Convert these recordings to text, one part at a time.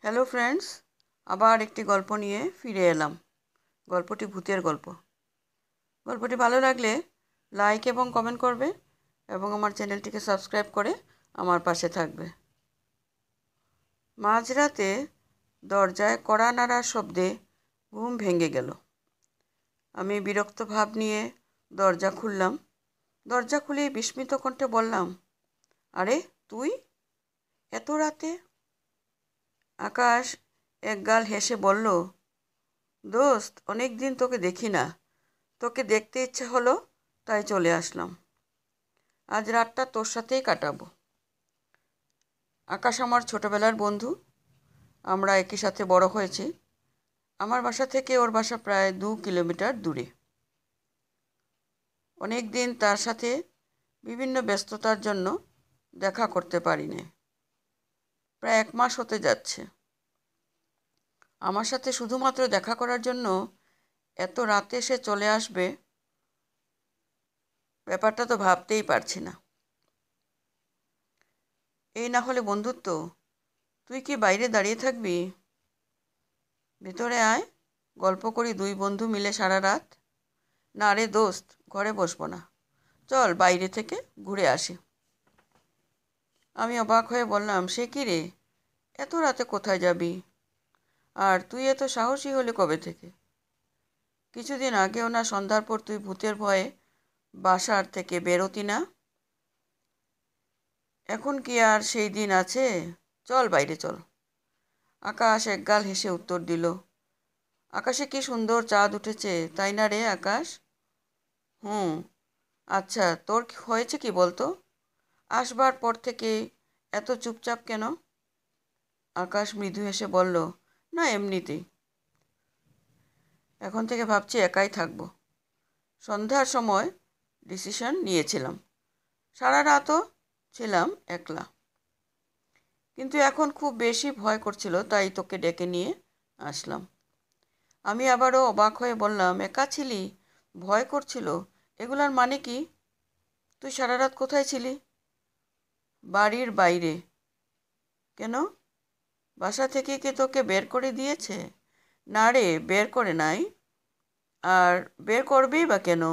Hello friends, আবার একটি গল্প নিয়ে ফিরে এলাম। গল্পটি ভূতের গল্প। গল্পটি ভালো লাগলে লাইক এবং কমেন্ট করবে এবং আমার চ্যানেলটিকে সাবস্ক্রাইব করে আমার পাশে থাকবে। মাঝরাতে দরজায় কড়া নাড়ার শব্দে ঘুম ভেঙে গেল। আমি বিরক্ত ভাব নিয়ে দরজা খুললাম। দরজা খুলেই বিস্মিত কণ্ঠে বললাম, আরে তুই এত রাতে? আকাশ একগাল হেসে বলল, দোস্ত, অনেক দিন তোকে দেখি না, তোকে দেখতে ইচ্ছে হলো তাই চলে আসলাম। আজ রাতটা তোর সাথেই কাটাবো। আকাশ আমার ছোটবেলার বন্ধু। আমরা একই সাথে বড় হয়েছি। আমার বাসা থেকে ওর বাসা প্রায় 2 কিলোমিটার দূরে। অনেক দিন তার সাথে বিভিন্ন ব্যস্ততার জন্য দেখা করতে পারিনি। প্রায় 1 মাস হতে যাচ্ছে। আমার সাথে শুধুমাত্র দেখা করার জন্য এত রাতে সে চলে আসবে, ব্যাপারটা তো ভাবতেই পারছি না। এই না হলে বন্ধুত্ব। তুই কি বাইরে দাঁড়িয়ে থাকবি? ভেতরে আয়, গল্প করি 2 বন্ধু মিলে সারা রাত। না রে দোস্ত, ঘরে বসবো না, চল বাইরে থেকে ঘুরে আসি। আমি অবাক হয়ে বললাম, সে কি রে, এত রাতে কোথায় যাবি? আর তুই এত সাহসী হলে কবে থেকে? কিছুদিন আগেও না সন্ধ্যার পর তুই ভূতের ভয়ে বাসার থেকে বেরোতি না? এখন কি আর সেই দিন আছে? চল বাইরে চল। আকাশ একগাল হেসে উত্তর দিল, আকাশে কি সুন্দর চাঁদ উঠেছে, তাই না রে আকাশ? হুম। আচ্ছা, তোর হয়েছে কি বলতো? আসবার পর থেকে এত চুপচাপ কেন? আকাশ মৃদু হেসে বলল, না এমনিতেই। এখন থেকে ভাবছি একাই থাকবো। সন্ধ্যার সময় ডিসিশন নিয়েছিলাম। সারা রাতও ছিলাম একলা। কিন্তু এখন খুব বেশি ভয় করছিল, তাই তোকে ডেকে নিয়ে আসলাম। আমি আবারও অবাক হয়ে বললাম, একা ছিলি, ভয় করছিল, এগুলার মানে কি? তুই সারা রাত কোথায় ছিলি? বাড়ির বাইরে। কেন? বাসা থেকে কে তোকে বের করে দিয়েছে? না রে, বের করে নাই। আর বের করবেই বা কেন?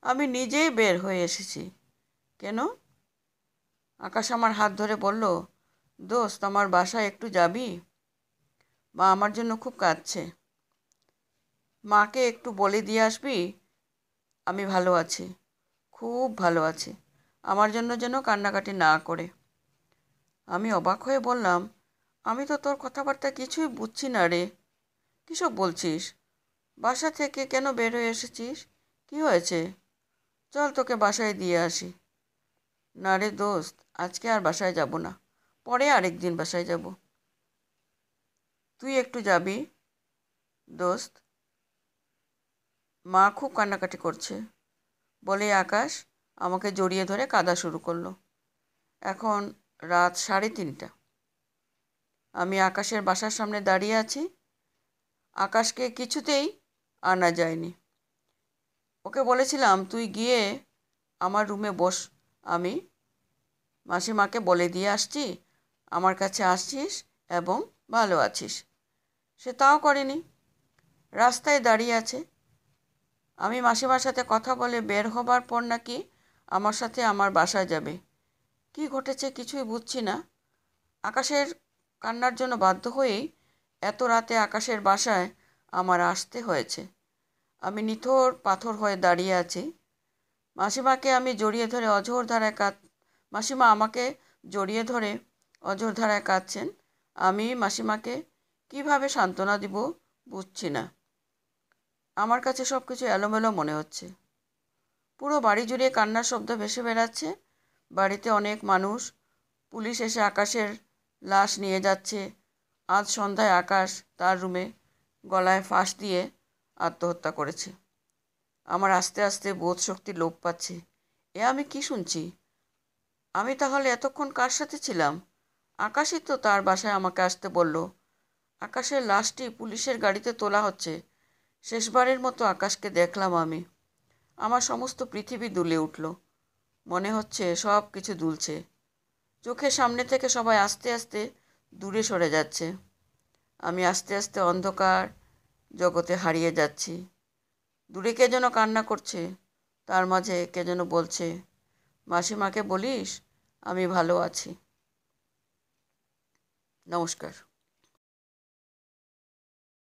আমি নিজেই বের হয়ে এসেছি। কেন? আকাশ আমার হাত ধরে বলল, দোস্ত, আমার বাসায় একটু যাবি? মা আমার জন্য খুব কাঁদছে। মাকে একটু বলে দিয়ে আসবি আমি ভালো আছি, খুব ভালো আছি, আমার জন্য যেন কান্নাকাটি না করে। আমি অবাক হয়ে বললাম, আমি তো তোর কথাবার্তা কিছুই বুঝছি না রে। কিসব বলছিস? বাসা থেকে কেন বের হয়ে এসেছিস? কি হয়েছে? চল তোকে বাসায় দিয়ে আসি। না রে দোস্ত, আজকে আর বাসায় যাব না, পরে আরেকদিন বাসায় যাব। তুই একটু যাবি দোস্ত, মা খুব কান্নাকাটি করছে, বলে আকাশ আমাকে জড়িয়ে ধরে কাঁদা শুরু করলো। এখন রাত 3:30। আমি আকাশের বাসার সামনে দাঁড়িয়ে আছি। আকাশকে কিছুতেই আনা যায়নি। ওকে বলেছিলাম, তুই গিয়ে আমার রুমে বস, আমি মাসিমাকে বলে দিয়ে আসছি আমার কাছে আসছিস এবং ভালো আছিস। সে তাও করেনি, রাস্তায় দাঁড়িয়ে আছে। আমি মাসিমার সাথে কথা বলে বের হবার পর নাকি আমার সাথে আমার বাসায় যাবে। কি ঘটেছে কিছুই বুঝছি না। আকাশের কান্নার জন্য বাধ্য হয়েই এত রাতে আকাশের বাসায় আমার আসতে হয়েছে। আমি নিথর পাথর হয়ে দাঁড়িয়ে আছি। মাসিমাকে আমি জড়িয়ে ধরে অঝোর ধারায় মাসিমা আমাকে জড়িয়ে ধরে অঝোর ধারায় কাঁদছেন। আমি মাসিমাকে কিভাবে সান্ত্বনা দিব বুঝছি না। আমার কাছে সব কিছু এলোমেলো মনে হচ্ছে। পুরো বাড়ি জুড়ে কান্নার শব্দ ভেসে বেড়াচ্ছে। বাড়িতে অনেক মানুষ। পুলিশ এসে আকাশের লাশ নিয়ে যাচ্ছে। আজ সন্ধ্যায় আকাশ তার রুমে গলায় ফাঁস দিয়ে আত্মহত্যা করেছে। আমার আস্তে আস্তে বোধ শক্তি লোপ পাচ্ছে। এ আমি কি শুনছি? আমি তাহলে এতক্ষণ কার সাথে ছিলাম? আকাশই তো তার বাসায় আমাকে আসতে বলল। আকাশের লাশটি পুলিশের গাড়িতে তোলা হচ্ছে। শেষবারের মতো আকাশকে দেখলাম আমি। আমার সমস্ত পৃথিবী দুলে উঠল। মনে হচ্ছে সব কিছু দুলছে। চোখের সামনে থেকে সবাই আস্তে আস্তে দূরে সরে যাচ্ছে। আমি আস্তে আস্তে অন্ধকার জগতে হারিয়ে যাচ্ছি। দূরে কে যেন কান্না করছে, তার মাঝে কে যেন বলছে, মাসিমাকে বলিস আমি ভালো আছি। নমস্কার।